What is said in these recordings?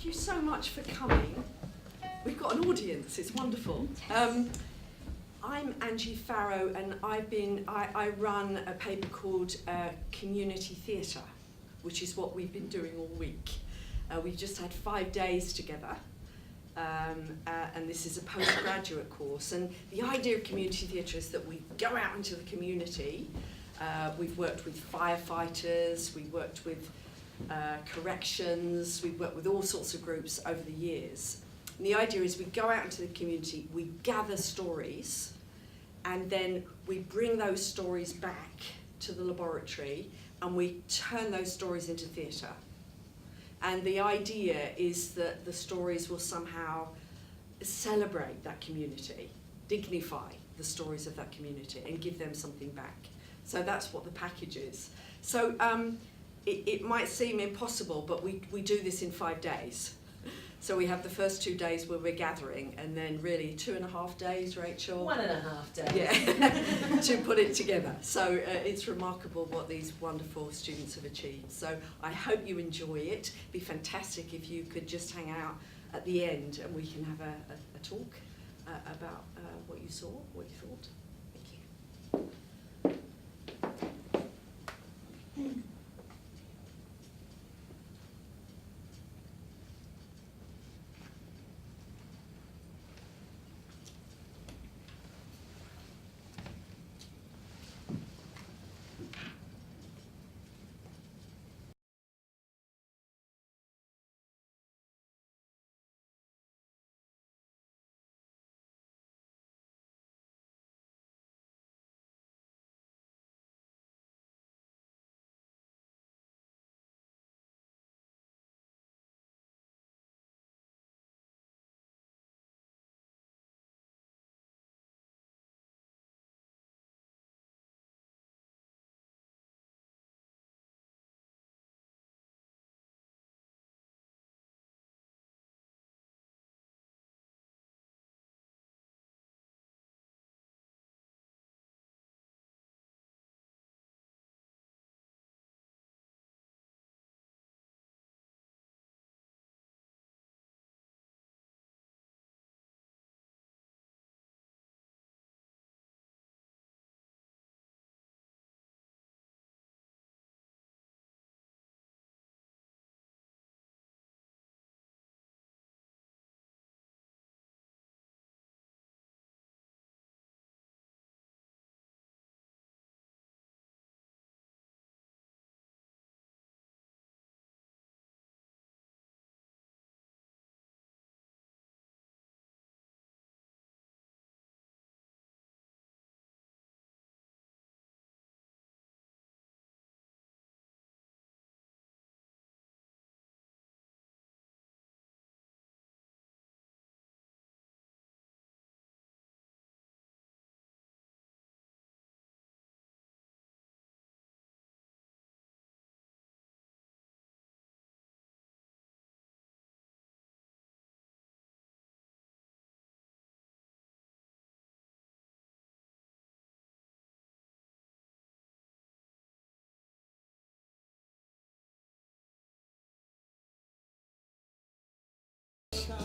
Thank you so much for coming. We've got an audience, it's wonderful. I'm Angie Farrow, and I run a paper called Community Theatre, which is what we've been doing all week. We've just had 5 days together, and this is a postgraduate course. And the idea of community theatre is that we go out into the community. We've worked with firefighters, we've worked with corrections, we've worked with all sorts of groups over the years. And the idea is we go out into the community, we gather stories, and then we bring those stories back to the laboratory and we turn those stories into theatre. And the idea is that the stories will somehow celebrate that community, dignify the stories of that community and give them something back. So that's what the package is. So it might seem impossible, but we do this in 5 days. So we have the first 2 days where we're gathering, and then really 2.5 days, Rachel? 1.5 days. Yeah, to put it together. So it's remarkable what these wonderful students have achieved. So I hope you enjoy it. It'd be fantastic if you could just hang out at the end and we can have a talk about what you saw, what you thought. Thank you.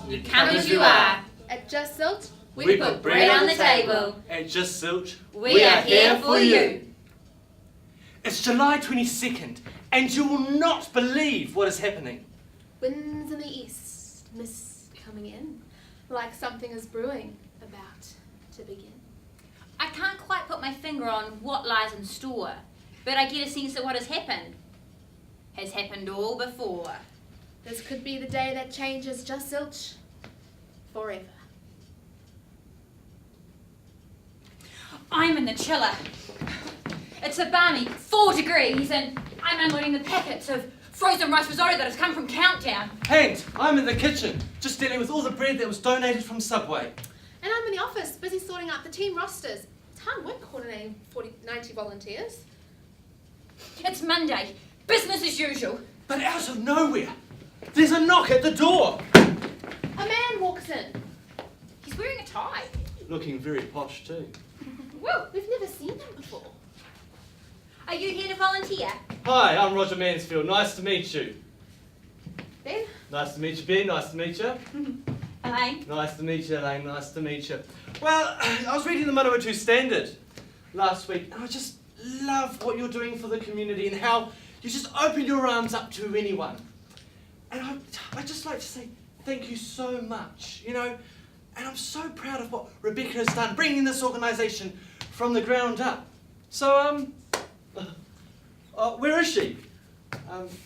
You come as you are. At Just Zilch, We put bread on the table. At Just Zilch, We are here for you. It's July 22nd, and you will not believe what is happening. winds in the east, mist coming in, like something is brewing, about to begin. I can't quite put my finger on what lies in store, but I get a sense that what has happened all before. This could be the day that changes Just Zilch forever. I'm in the chiller. It's a balmy 4 degrees, and I'm unloading the packets of frozen rice risotto that has come from Countdown. And I'm in the kitchen, just dealing with all the bread that was donated from Subway. And I'm in the office, busy sorting out the team rosters. It's hard work coordinating 90 volunteers. It's Monday, business as usual. But out of nowhere, there's a knock at the door. A man walks in. He's wearing a tie. Looking very posh too. Woo! We've never seen him before. Are you here to volunteer? Hi, I'm Roger Mansfield. Nice to meet you. Ben? Nice to meet you, Ben. Nice to meet you. Elaine? Nice to meet you, Elaine. Nice to meet you. Well, I was reading the Manawatu Standard last week, and I just love what you're doing for the community and how you just open your arms up to anyone. And I'd just like to say thank you so much, you know. And I'm so proud of what Rebecca has done, bringing this organisation from the ground up. So, where is she?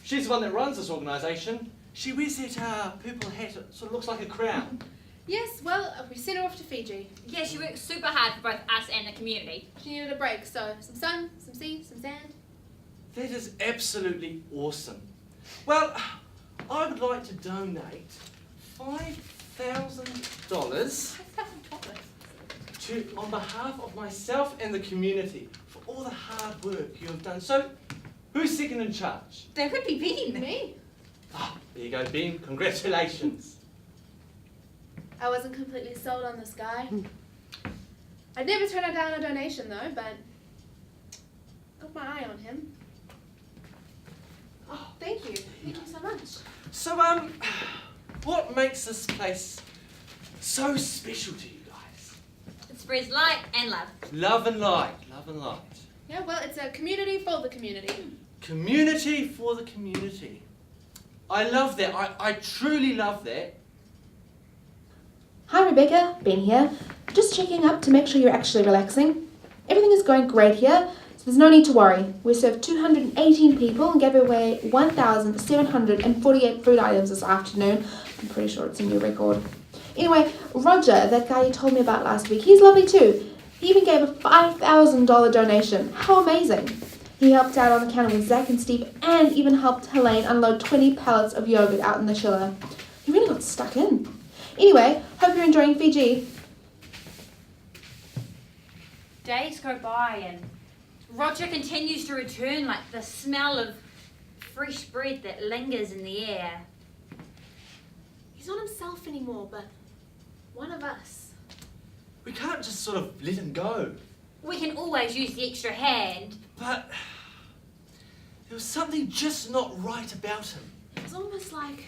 She's the one that runs this organisation. She wears that purple hat, it sort of looks like a crown. Yes, well, we sent her off to Fiji. Yeah, she works super hard for both us and the community. She needed a break, so some sun, some sea, some sand. That is absolutely awesome. Well, I would like to donate $5,000 on behalf of myself and the community for all the hard work you have done. So, who's second in charge? That would be Ben. Me? Ah, there you go, Ben. Congratulations. I wasn't completely sold on this guy. I'd never turn down a donation though, but got my eye on him. Oh, thank you. Thank you so much. So, what makes this place so special to you guys? It spreads light and love. Love and light. Love and light. Yeah, well, it's a community for the community. Community for the community. I love that. I truly love that. Hi Rebecca, Ben here. Just checking up to make sure you're actually relaxing. Everything is going great here, so there's no need to worry. We served 218 people and gave away 1,748 food items this afternoon. I'm pretty sure it's a new record. Anyway, Roger, that guy you told me about last week, he's lovely too. He even gave a $5,000 donation. How amazing. He helped out on the counter with Zach and Steve and even helped Helene unload 20 pallets of yogurt out in the chiller. He really got stuck in. Anyway, hope you're enjoying Fiji. Days go by and Roger continues to return like the smell of fresh bread that lingers in the air. He's not himself anymore, but one of us. We can't just sort of let him go. We can always use the extra hand. But there was something just not right about him. It was almost like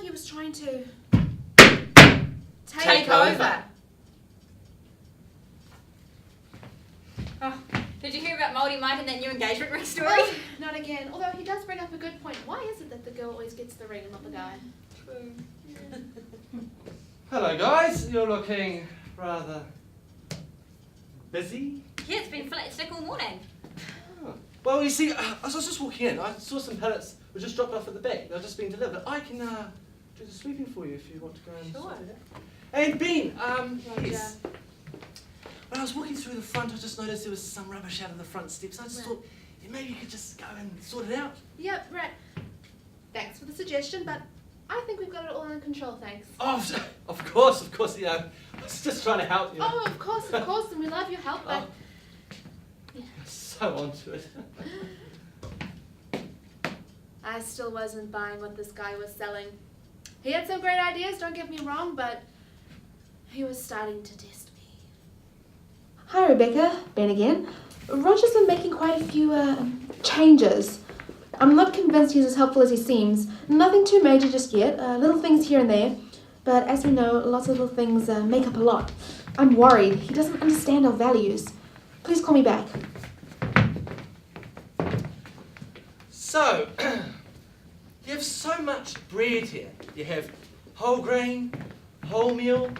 he was trying to Take over. Oh, did you hear about Moldy Mike and that new engagement ring story? Oh, not again. Although he does bring up a good point. Why is it that the girl always gets the ring and not the guy? True. Hello guys, you're looking rather busy. Yeah, it's been flat sick all morning. Oh. Well, you see, as I was just walking in, I saw some pallets were just dropped off at the back. They're just being delivered. I can do the sweeping for you if you want to go and Sure. sort it out. And Ben, Roger. yes. When I was walking through the front, I just noticed there was some rubbish out of the front steps. I just thought, yeah, maybe you could just go and sort it out. Yep, right. Thanks for the suggestion, but I think we've got it all under control, thanks. Oh, of course, you know. I was just trying to help you. Oh, of course, and we love your help, but... Oh. You're so onto it. I still wasn't buying what this guy was selling. He had some great ideas, don't get me wrong, but he was starting to test me. Hi Rebecca, Ben again. Roger's been making quite a few changes. I'm not convinced he's as helpful as he seems. Nothing too major just yet, little things here and there. But as we know, lots of little things make up a lot. I'm worried. He doesn't understand our values. Please call me back. So, you have so much bread here. You have whole grain, wholemeal,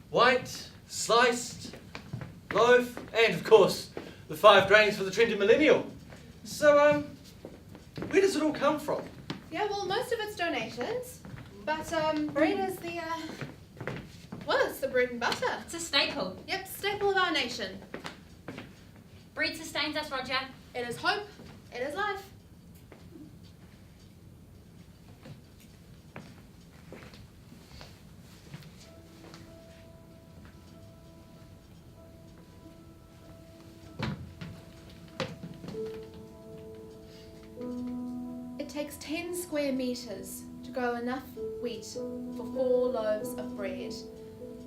white, sliced, loaf, and of course, the 5 grains for the trendy millennial. So, where does it all come from? Yeah, well, most of it's donations, but bread is the, well, it's the bread and butter. It's a staple. Yep, staple of our nation. Bread sustains us, Roger. It is hope, it is life. It takes 10 square meters to grow enough wheat for 4 loaves of bread.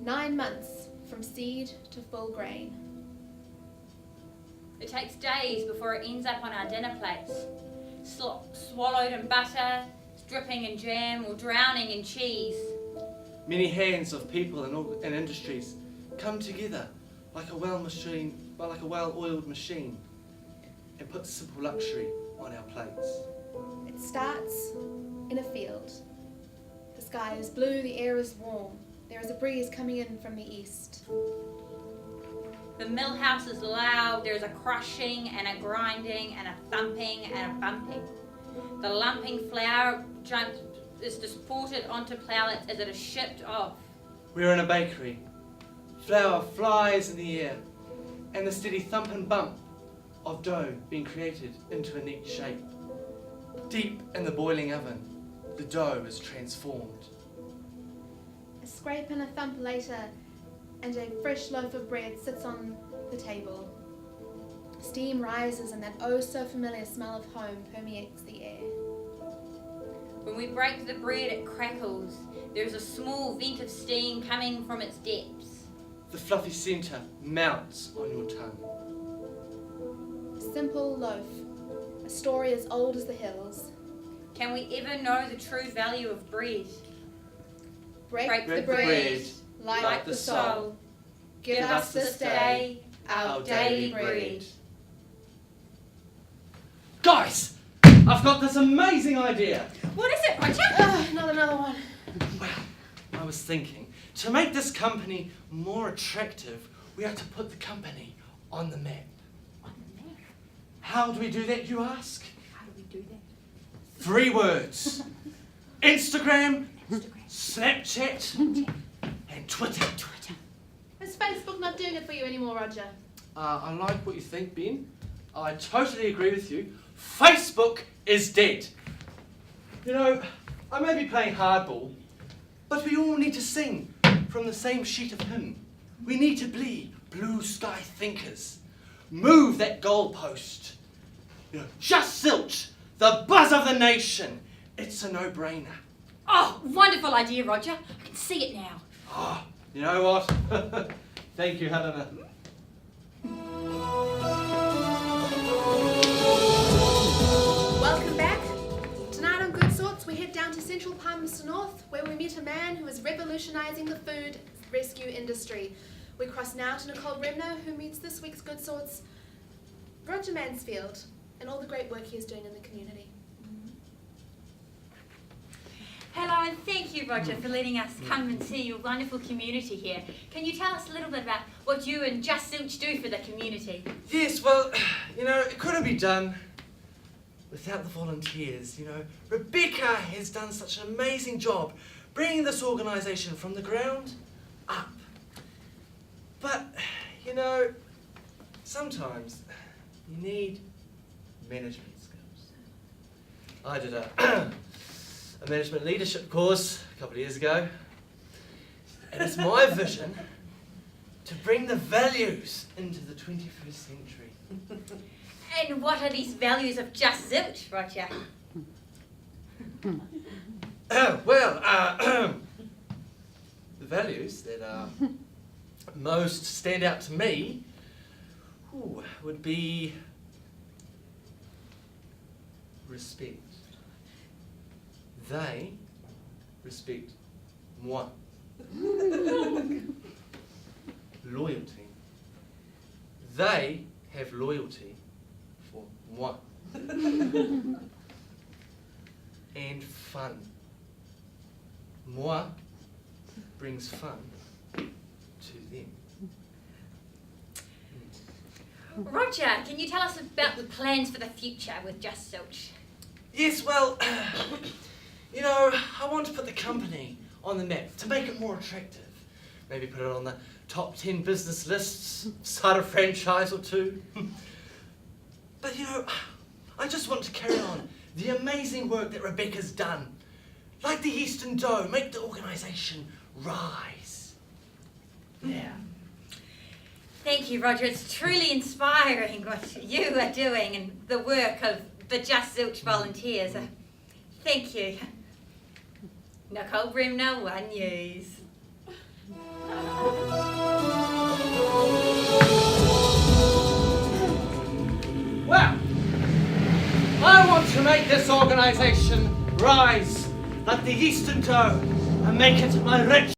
9 months from seed to full grain. It takes days before it ends up on our dinner plates. Swallowed in butter, dripping in jam or drowning in cheese. Many hands of people and industries come together like a well-oiled machine and put simple luxury on our plates. It starts in a field. The sky is blue, the air is warm. There is a breeze coming in from the east. The mill house is loud, there's a crushing and a grinding and a thumping and a bumping. The lumping flour is disported onto pallets as it is shipped off. We're in a bakery. Flour flies in the air, and the steady thump and bump of dough being created into a neat shape. Deep in the boiling oven, the dough is transformed. A scrape and a thump later, and a fresh loaf of bread sits on the table. Steam rises and that oh-so-familiar smell of home permeates the air. When we break the bread, it crackles. There's a small vent of steam coming from its depths. The fluffy centre melts on your tongue. A simple loaf, a story as old as the hills. Can we ever know the true value of bread? Break the bread, light the soul. Give us this day our daily bread. Guys, I've got this amazing idea. What is it, Roger? Not another one. Well, I was thinking, to make this company more attractive, we have to put the company on the map. On the map? How do we do that, you ask? How do we do that? 3 words. Instagram, Snapchat, and Twitter. Is Facebook not doing it for you anymore, Roger? I like what you think, Ben. I totally agree with you. Facebook is dead. You know, I may be playing hardball, but we all need to sing from the same sheet of hymn. We need to be blue sky thinkers. Move that goalpost. You know, just Zilch, the buzz of the nation. It's a no-brainer. Oh, wonderful idea, Roger. I can see it now. Oh, you know what? Thank you, Helena. Welcome back. Tonight on Good Sorts, we head down to Central Palmerston North, where we meet a man who is revolutionising the food rescue industry. We cross now to Nicole Bremner, who meets this week's Good Sorts, Roger Mansfield, and all the great work he is doing in the community. Hello, and thank you, Roger, for letting us come and see your wonderful community here. Can you tell us a little bit about what you and Just Zilch do for the community? Yes, well, you know, it couldn't be done without the volunteers. You know, Rebecca has done such an amazing job bringing this organisation from the ground up. But, you know, sometimes you need management skills. I did a management leadership course a couple of years ago, and it's my vision to bring the values into the 21st century. And what are these values of Just Zilch, Roger? The values that most stand out to me would be respect. They respect moi. Loyalty. They have loyalty for moi. And fun. Moi brings fun to them. Roger, can you tell us about the plans for the future with Just Zilch? Yes, well, you know, I want to put the company on the map to make it more attractive. Maybe put it on the top 10 business lists, start a franchise or 2. But you know, I just want to carry on the amazing work that Rebecca's done. Like the Eastern Dough, make the organisation rise. Yeah. Thank you, Roger. It's truly inspiring what you are doing and the work of the Just Zilch volunteers. Thank you. Nicole Bremner, One News. Well, I want to make this organisation rise like the eastern toe and make it my rich.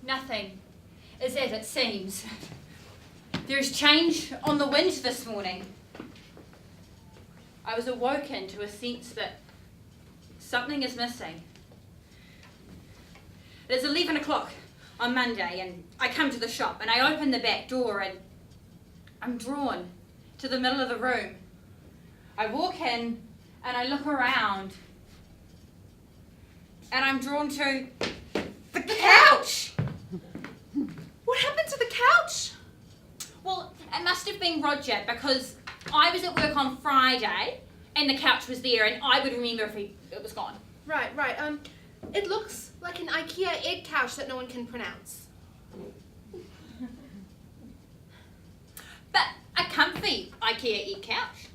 Nothing is as it seems. There is change on the wind this morning. I was awoken to a sense that something is missing. It is 11 o'clock on Monday and I come to the shop and I open the back door and I'm drawn to the middle of the room. I walk in and I look around and I'm drawn to the couch! What happened to the couch? Well, it must have been Roger because I was at work on Friday and the couch was there and I would remember if it was gone. Right. It looks like an IKEA egg couch that no one can pronounce. But a comfy IKEA egg couch.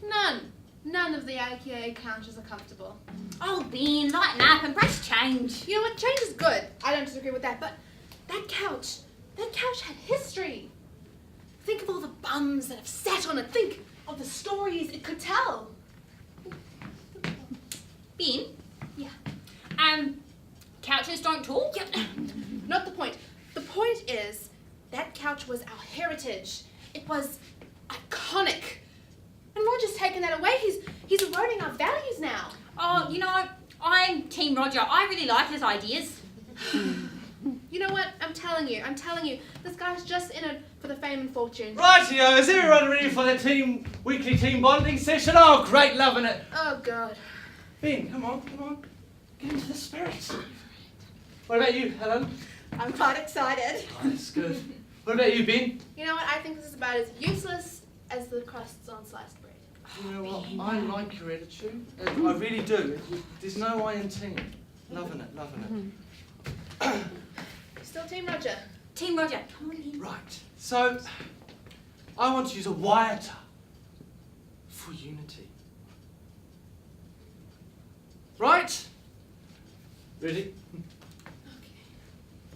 None of the IKEA egg couches are comfortable. Oh, Ben, lighten up, embrace change. You know what? Change is good. I don't disagree with that, but that couch had history. Think of all the bums that have sat on it. Think of the stories it could tell. Ben? Yeah. Couches don't talk? Yep. Not the point. The point is, that couch was our heritage. It was iconic. And Roger's taken that away. He's eroding our values now. Oh, you know, I'm Team Roger. I really like his ideas. You know what? I'm telling you. This guy's just in it for the fame and fortune. Rightio, is everyone ready for the weekly team bonding session? Oh, great, loving it. Oh, God. Ben, come on. Get into the spirit. What about you, Helen? I'm quite excited. Oh, that's good. What about you, Ben? You know what? I think this is about as useless as the crusts on sliced bread. You know what? I like your attitude. I really do. There's no I in team. Loving it. Still Team Roger. Team Roger, come on in. Right. So, I want to use a wire-ter for unity. Right? Ready?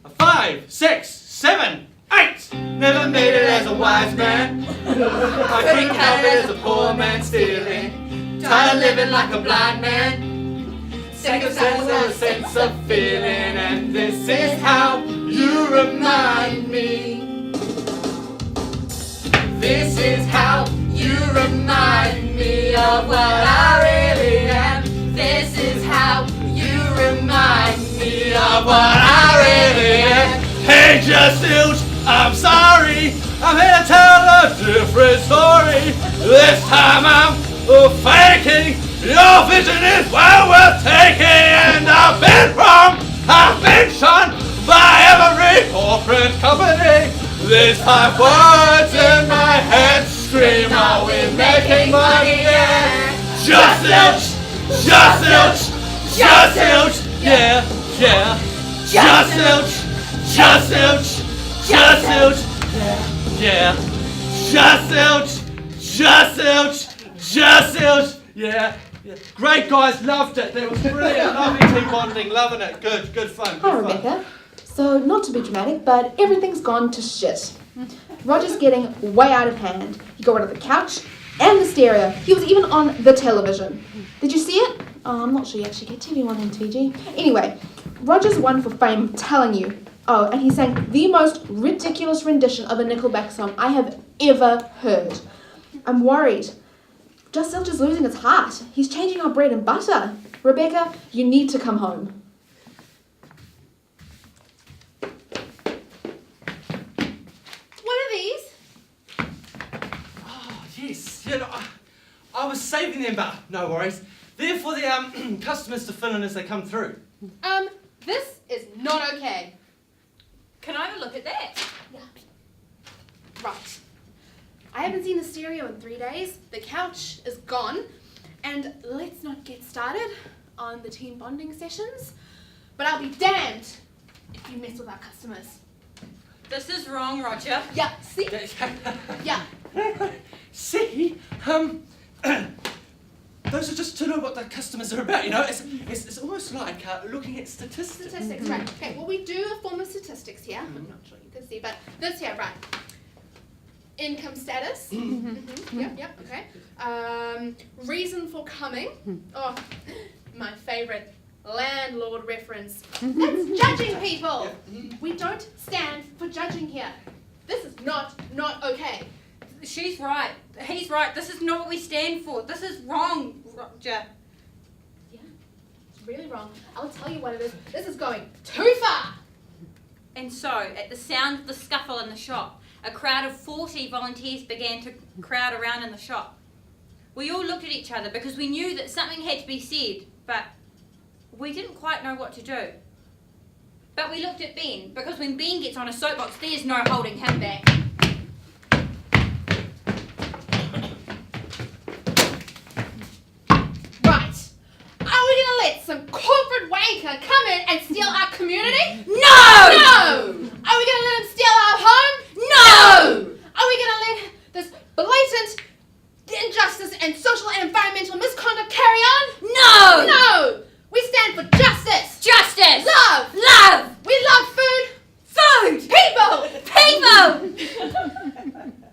Okay. 5, 6, 7, 8. Never made it as a wise man. I couldn't help it as a poor man stealing. Tired of living like a blind man. Sick of a sense of feeling, and this is how you remind me. This is how you remind me of what I really am. This is how you remind me of what I really am. Hey, just Zilch, I'm sorry. I'm here to tell a different story. This time I'm faking. Your vision is well worth taking, and I've been wrong. I've been shunned by every corporate company. These 5 words dream, are we making money? Yeah. Just Zilch! Just Zilch! Just Zilch! Yeah, yeah. Just Zilch! Just Zilch! Just Zilch! Yeah, yeah. Just Zilch! Just Zilch! Just Zilch! Yeah, yeah. Great guys, loved it. That was brilliant. Lovely team bonding, loving it. Good fun. Hi, Good fun. Rebecca. So, not to be dramatic, but everything's gone to shit. Roger's getting way out of hand. He got rid of the couch and the stereo. He was even on the television. Did you see it? Oh, I'm not sure you actually get TV on MTG. Anyway, Roger's one for fame, I'm telling you. Oh, and he sang the most ridiculous rendition of a Nickelback song I have ever heard. I'm worried. Just Zilch is losing his heart. He's changing our bread and butter. Rebecca, you need to come home. What are these? Oh, yes. Yeah, no, I was saving them, but no worries. They're for the customers to fill in as they come through. This is not okay. Can I have a look at that? Right. I haven't seen the stereo in 3 days. The couch is gone. And let's not get started on the team bonding sessions. But I'll be damned if you mess with our customers. This is wrong, Roger. Yeah, see? Yeah. See? Those are just to know what the customers are about, you know? It's almost like looking at statistics. Statistics, right. Okay, well, we do a form of statistics here. I'm not sure you can see, but this here, right. Income status. Yep, okay. Reason for coming. Oh, my favourite. Landlord reference. That's judging people. We don't stand for judging here. This is not okay. She's right. He's right. This is not what we stand for. This is wrong, Roger. Yeah, it's really wrong. I'll tell you what it is. This is going too far. And so, at the sound of the scuffle in the shop, a crowd of 40 volunteers began to crowd around in the shop. We all looked at each other because we knew that something had to be said, but we didn't quite know what to do. But we looked at Ben, because when Ben gets on a soapbox, there's no holding him back. Right. Are we going to let some corporate wanker come in and steal our community? No! No! Are we going to let him steal our home? No! Are we going to let this blatant injustice and social and environmental misconduct carry on? No! No! We stand for justice! Justice! Love! Love! We love food! Food! People! People!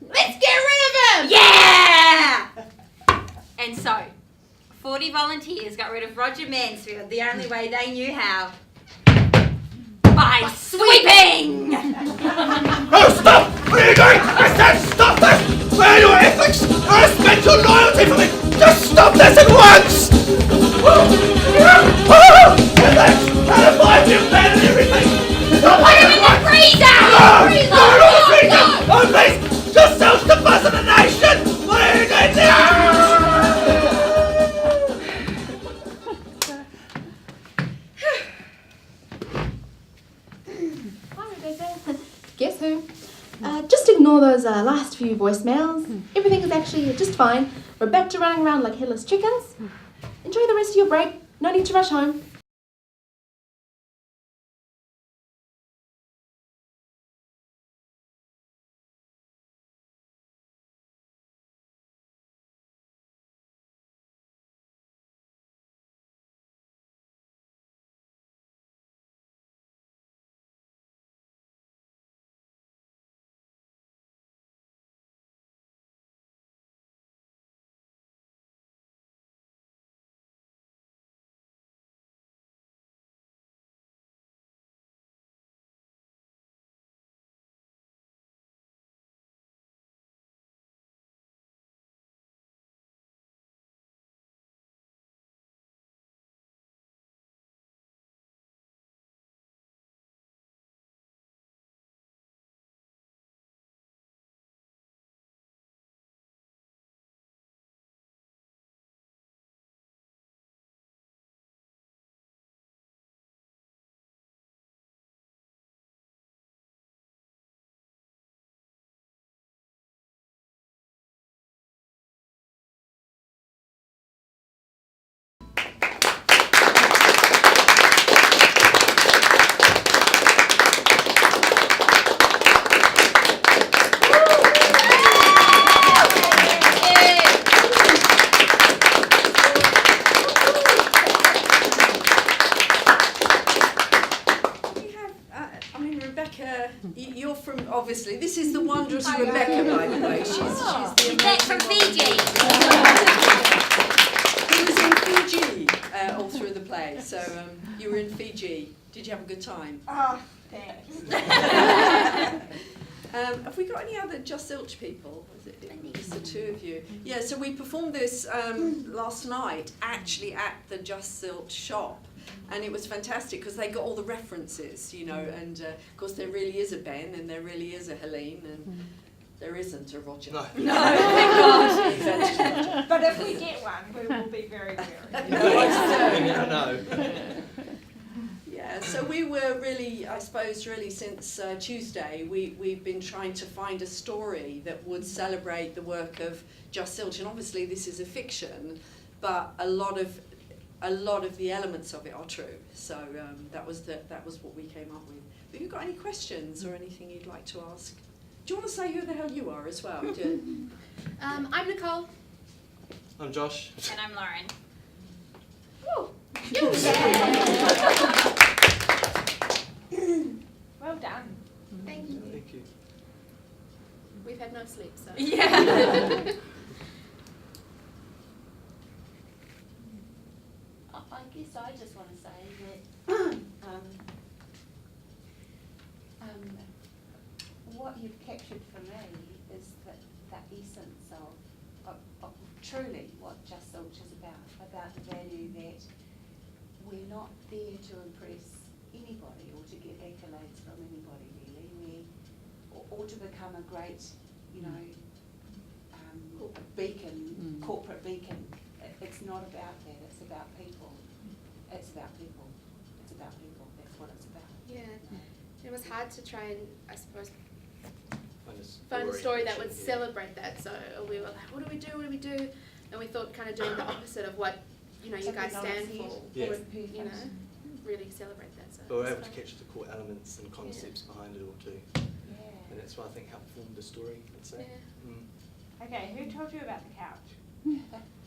Let's get rid of him! Yeah! And so, 40 volunteers got rid of Roger Mansfield the only way they knew how. By sweeping! Oh, stop! What are you doing? I said stop this! Where are your ethics? I respect your loyalty for me! Just stop this at once! Out of my view, plan and everything! Stop! Put him in the freezer! No! Freezer! No, not the freezer! Oh, please! Just Zilch, the buzz of the nation! What are you doing now? Hi, Rebecca. Guess who? Just ignore those last few voicemails. Everything is actually just fine. We're back to running around like headless chickens. Enjoy the rest of your break. No need to rush home. obviously. This is the wondrous Rebecca, by the way. She's the Back from Fiji. He was in Fiji all through the play. So you were in Fiji. Did you have a good time? Oh, thanks. Have we got any other Just Zilch people? Is it just the two of you? Yeah, so we performed this last night, actually at the Just Zilch shop. And it was fantastic because they got all the references, you know, and of course there really is a Ben and there really is a Helene and there isn't a Roger. No. No, thank God. But if we get one, we will be very, very. You never know. Yeah, so we were really, I suppose, really since Tuesday, we've been trying to find a story that would celebrate the work of Just Zilch. And obviously this is a fiction, but a lot of the elements of it are true. So that was what we came up with. Have you got any questions or anything you'd like to ask? Do you want to say who the hell you are as well? I'm Nicole. I'm Josh. And I'm Lauren. Well done. Thank you. Thank you. We've had no sleep, so. Yeah. I guess I just want to say that what you've captured for me is that essence of truly what Just Zilch is about the value that we're not there to impress anybody or to get accolades from anybody really, or to become a great, you know, beacon, corporate beacon. It's not about that, it's about people. It's about people. It's about people. That's what it's about. Yeah. It was hard to try and, I suppose, Find a story that would yeah. celebrate that. So we were like, what do we do? What do we do? And we thought kind of doing the opposite of what, you know, you guys stand for. Yeah. Would, you know, really celebrate that. So But we're it's able to fun. capture the core elements and concepts behind it all too. Yeah. And that's why I think helped form the story, I'd say. Yeah. Okay, who told you about the couch?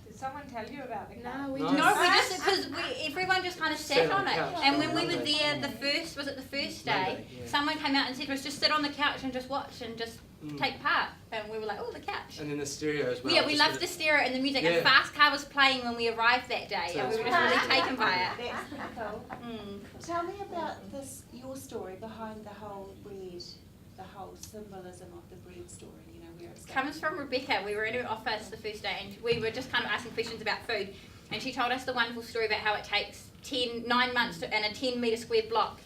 Did someone tell you about the couch? No, we Nice. just. No, we just because everyone just kind of sat on it, couch and on when we were Monday. there, the first day, Monday, yeah. someone came out and said, "Was just sit on the couch and just watch and just take part," and we were like, "Oh, the couch." And then the stereo as well. Yeah, we just loved with the stereo and the music. Yeah. And Fast Car was playing when we arrived that day, So and we were it's just really fun. taken by it. That's pretty cool. Mm. Tell me about this, your story behind the whole bread, the whole symbolism of the bread story, you know, where it's Comes from Rebecca. We were in her office the first day, and we were just kind of asking questions about food, and she told us the wonderful story about how it takes 9 months in a 10-metre square block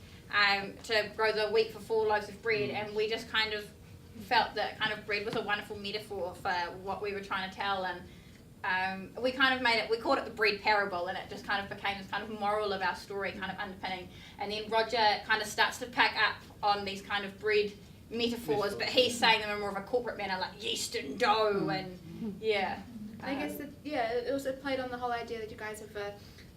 to grow the wheat for 4 loaves of bread, and we just kind of felt that kind of bread was a wonderful metaphor for what we were trying to tell, and we kind of we called it the bread parable, and it just kind of became this kind of moral of our story kind of underpinning. And then Roger kind of starts to pick up on these kind of bread metaphors, but he's saying them in more of a corporate manner, like yeast and dough, and yeah. I guess that, yeah, it also played on the whole idea that you guys have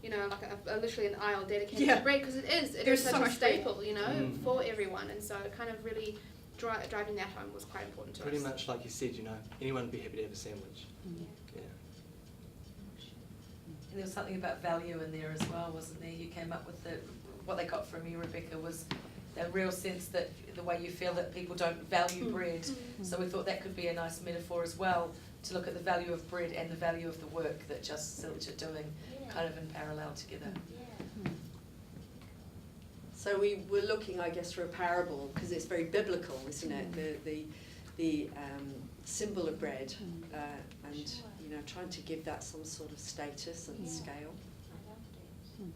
you know, like literally an aisle dedicated Yeah. to bread, because it is There's such so a much bread. staple, you know, for everyone, and so kind of really driving that home was quite important to Pretty us. much like you said, you know, anyone would be happy to have a sandwich. Yeah. And there was something about value in there as well, wasn't there? You came up with what they got from you, Rebecca, was a real sense that the way you feel that people don't value bread. So we thought that could be a nice metaphor as well, to look at the value of bread and the value of the work that Just Zilch are doing, kind of in parallel together. So we were looking, I guess, for a parable because it's very biblical, isn't it? The symbol of bread, and you know, trying to give that some sort of status and scale. I loved it.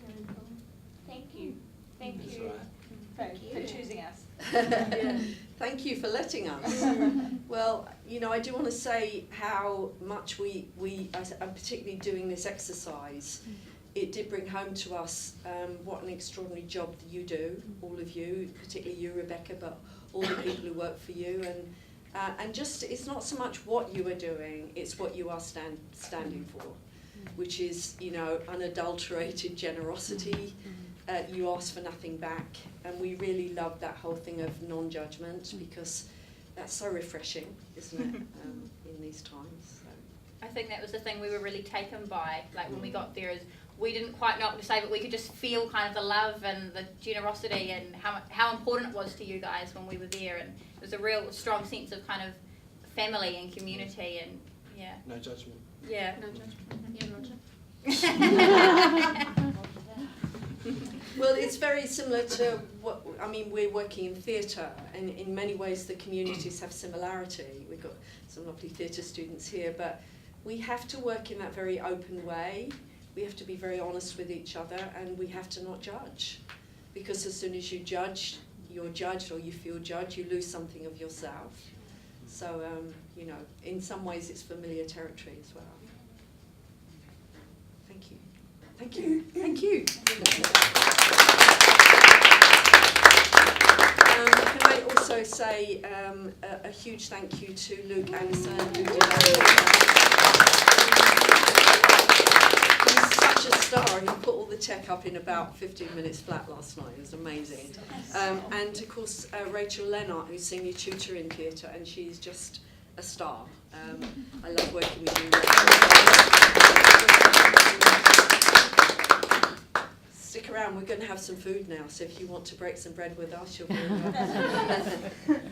Very cool. Thank you. Thank That's you all right. For choosing us. Yeah. Thank you for letting us. Well, you know, I do want to say how much we and particularly doing this exercise, it did bring home to us what an extraordinary job that you do, all of you, particularly you, Rebecca, but all the people who work for you, and just it's not so much what you are doing, it's what you are standing for, which is, you know, unadulterated generosity. You ask for nothing back, and we really love that whole thing of non-judgment, because that's so refreshing, isn't it, in these times. So. I think that was the thing we were really taken by, like when we got there, is we didn't quite know what to say, but we could just feel kind of the love and the generosity and how important it was to you guys when we were there, and it was a real strong sense of kind of family and community, and yeah. No judgment. Yeah. No judgment. Yeah, Roger. Well, it's very similar to what, I mean, we're working in theatre, and in many ways the communities have similarity. We've got some lovely theatre students here, but we have to work in that very open way. We have to be very honest with each other, and we have to not judge. Because as soon as you judge, you're judged, or you feel judged, you lose something of yourself. So, you know, in some ways it's familiar territory as well. Thank you. Thank you. Thank you. Can I also say a huge thank you to Luke Anderson, who did He's such a star. He put all the tech up in about 15 minutes flat last night. It was amazing. And of course Rachel Lennart, who's senior tutor in theatre, and she's just a star. I love working with you. Stick around, we're going to have some food now, so if you want to break some bread with us, you'll be welcome.